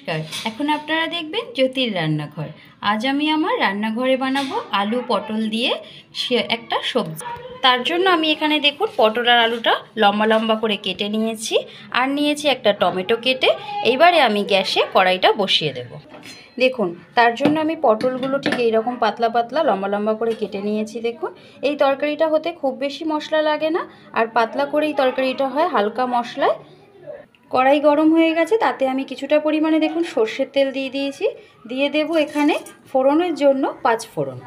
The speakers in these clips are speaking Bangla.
নমস্কার, এখন আপনারা দেখবেন জ্যোতির রান্নাঘর। আজ আমি আমার রান্নাঘরে বানাবো আলু পটল দিয়ে একটা সবজি। তার জন্য আমি এখানে দেখুন পটল আর আলুটা লম্বা লম্বা করে কেটে নিয়েছি, আর নিয়েছি একটা টমেটো কেটে। এইবারে আমি গ্যাসে কড়াইটা বসিয়ে দেব। দেখুন, তার জন্য আমি পটলগুলো ঠিক এইরকম পাতলা পাতলা লম্বা লম্বা করে কেটে নিয়েছি। দেখুন, এই তরকারিটা হতে খুব বেশি মশলা লাগে না, আর পাতলা করেই তরকারিটা হয় হালকা মশলায়। কড়াই গরম হয়ে গেছে, তাতে আমি কিছুটা পরিমাণে দেখুন সর্ষের তেল দিয়ে দিয়েছি। দিয়ে দেব এখানে ফোড়নের জন্য 5 ফোড়ন।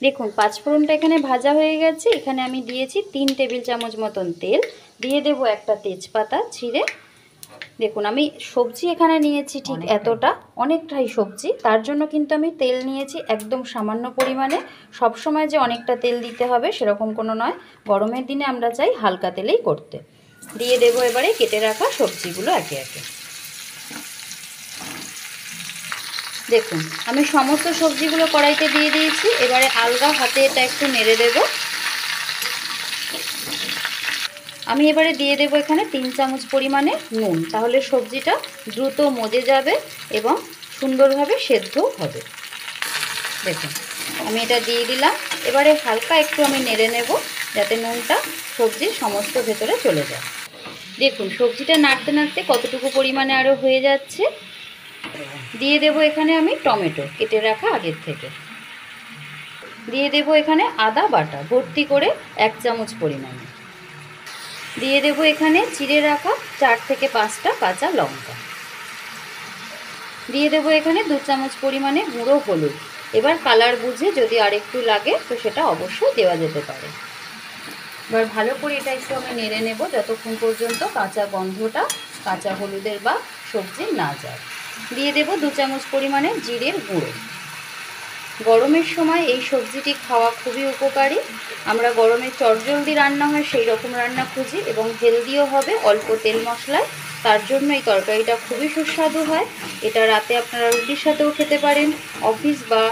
দেখুন 5 ফোড়নটা এখানে ভাজা হয়ে গেছে। এখানে আমি দিয়েছি 3 টেবিল চামচ মতন তেল। দিয়ে দেব একটা তেজপাতা ছিঁড়ে। দেখুন, আমি সবজি এখানে নিয়েছি ঠিক এতটা, অনেকটাই সবজি, তার জন্য কিন্তু আমি তেল নিয়েছি একদম সামান্য পরিমাণে। সব সময় যে অনেকটা তেল দিতে হবে সেরকম কোনো নয়, গরমের দিনে আমরা চাই হালকা তেলেই করতে। দিয়ে দেবো এবারে কেটে রাখা সবজিগুলো একে একে। দেখুন, আমি সমস্ত সবজিগুলো কড়াইতে দিয়ে দিয়েছি। এবারে আলগা হাতে এটা একটু নেড়ে দেব। আমি এবারে দিয়ে দেবো এখানে 3 চামচ পরিমাণে নুন, তাহলে সবজিটা দ্রুত মজে যাবে এবং সুন্দরভাবে সেদ্ধ হবে। দেখুন, আমি এটা দিয়ে দিলাম। এবারে হালকা একটু আমি নেড়ে নেব, যাতে নুনটা সবজির সমস্ত ভেতরে চলে যায়। দেখুন, সবজিটা নাড়তে নাড়তে কতটুকু পরিমাণে আরও হয়ে যাচ্ছে। দিয়ে দেব এখানে আমি টমেটো কেটে রাখা আগের থেকে। দিয়ে দেব এখানে আদা বাটা ভর্তি করে 1 চামচ পরিমাণে। দিয়ে দেব এখানে চিড়ে রাখা 4 থেকে 5টা কাঁচা লঙ্কা। দিয়ে দেব এখানে 2 চামচ পরিমাণে গুঁড়ো হলুদ। এবার কালার বুঝে যদি আরেকটু লাগে তো সেটা অবশ্যই দেওয়া যেতে পারে। এবার ভালো করে এটা একটু আমি নেড়ে নেব যতক্ষণ পর্যন্ত কাঁচা গন্ধটা কাঁচা হলুদের বা সবজি না যায়। দিয়ে দেব 2 চামচ পরিমাণে জিরের গুঁড়ো। গরমের সময় এই সবজিটি খাওয়া খুবই উপকারী। আমরা গরমে চটজলদি রান্না হয় সেই রকম রান্না খুঁজি এবং হেলদিও হবে অল্প তেল মশলায়। তার জন্য এই তরকারিটা খুবই সুস্বাদু হয়। এটা রাতে আপনারা রুটির সাথেও খেতে পারেন, অফিস বা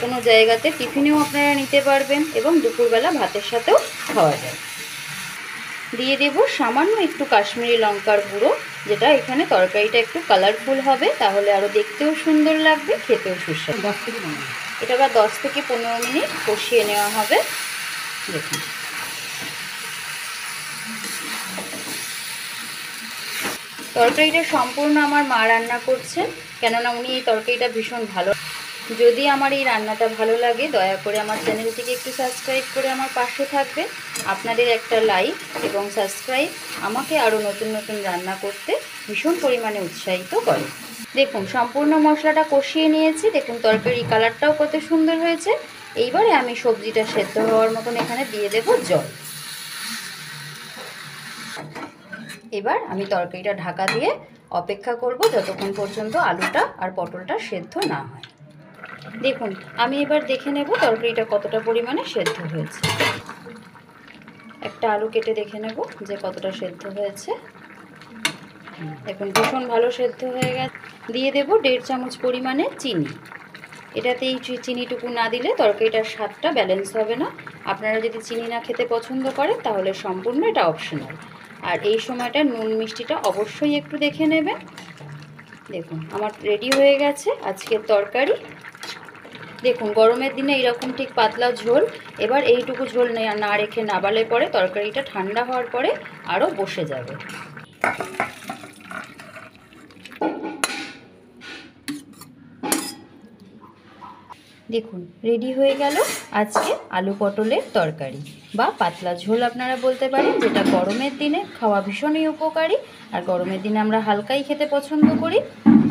কোনো জায়গাতে টিফিনেও আপনারা নিতে পারবেন এবং দুপুরবেলা ভাতের সাথেও খাওয়া যায়। দিয়ে দেব সামান্য একটু কাশ্মীরি লঙ্কার গুঁড়ো, যেটা এখানে তরকারিটা একটু কালারফুল হবে, তাহলে আরও দেখতেও সুন্দর লাগবে, খেতেও সুস্বাদু। এটা আবার 10 থেকে 15 মিনিট কষিয়ে নেওয়া হবে। দেখুন, তরকারিটা সম্পূর্ণ আমার মা রান্না করছেন, কেননা উনি এই তরকারিটা ভীষণ ভালো। যদি আমার এই রান্নাটা ভালো লাগে দয়া করে আমার চ্যানেলটিকে একটু সাবস্ক্রাইব করে আমার পাশে থাকবেন। আপনাদের একটা লাইক এবং সাবস্ক্রাইব আমাকে আরও নতুন নতুন রান্না করতে ভীষণ পরিমাণে উৎসাহিত করে। দেখুন, সম্পূর্ণ মশলাটা কষিয়ে নিয়েছি। দেখুন, তরকারি কালারটাও কত সুন্দর হয়েছে। এইবারে আমি সবজিটা সেদ্ধ হওয়ার মতন এখানে দিয়ে দেব জল। এবার আমি তরকারিটা ঢাকা দিয়ে অপেক্ষা করব যতক্ষণ পর্যন্ত আলুটা আর পটলটা সেদ্ধ না হয়। দেখুন, আমি এবার দেখে নেব তরকারিটা কতটা পরিমাণে সেদ্ধ হয়েছে। একটা আলু কেটে দেখে নেব যে কতটা সেদ্ধ হয়েছে। দেখুন, ভীষণ ভালো সেদ্ধ হয়ে গেছে। দিয়ে দেব 1.5 চামচ পরিমাণে চিনি। এটাতে এই চিনিটুকু না দিলে তরকারিটার স্বাদটা ব্যালেন্স হবে না। আপনারা যদি চিনি না খেতে পছন্দ করেন তাহলে সম্পূর্ণ এটা অপশনাল। আর এই সময়টা নুন মিষ্টিটা অবশ্যই একটু দেখে নেবেন। দেখুন, আমার রেডি হয়ে গেছে আজকের তরকারি। দেখুন, গরমের দিনে এরকম ঠিক পাতলা ঝোল। এবার এইটুকু ঝোল না রেখে নাবালে পরে তরকারিটা ঠান্ডা হওয়ার পরে আরও বসে যাবে। দেখুন, রেডি হয়ে গেল আজকে আলু পটলের তরকারি বা পাতলা ঝোল আপনারা বলতে পারেন, যেটা গরমের দিনে খাওয়া ভীষণই উপকারী। আর গরমের দিনে আমরা হালকাই খেতে পছন্দ করি।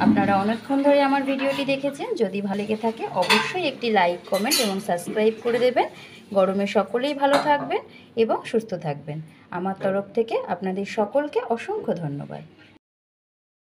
আপনারা অনেকক্ষণ ধরে আমার ভিডিওটি দেখেছেন। যদি ভালো লেগে থাকে অবশ্যই একটি লাইক, কমেন্ট এবং সাবস্ক্রাইব করে দেবেন। গরমে সকলেই ভালো থাকবেন এবং সুস্থ থাকবেন। আমার তরফ থেকে আপনাদের সকলকে অসংখ্য ধন্যবাদ।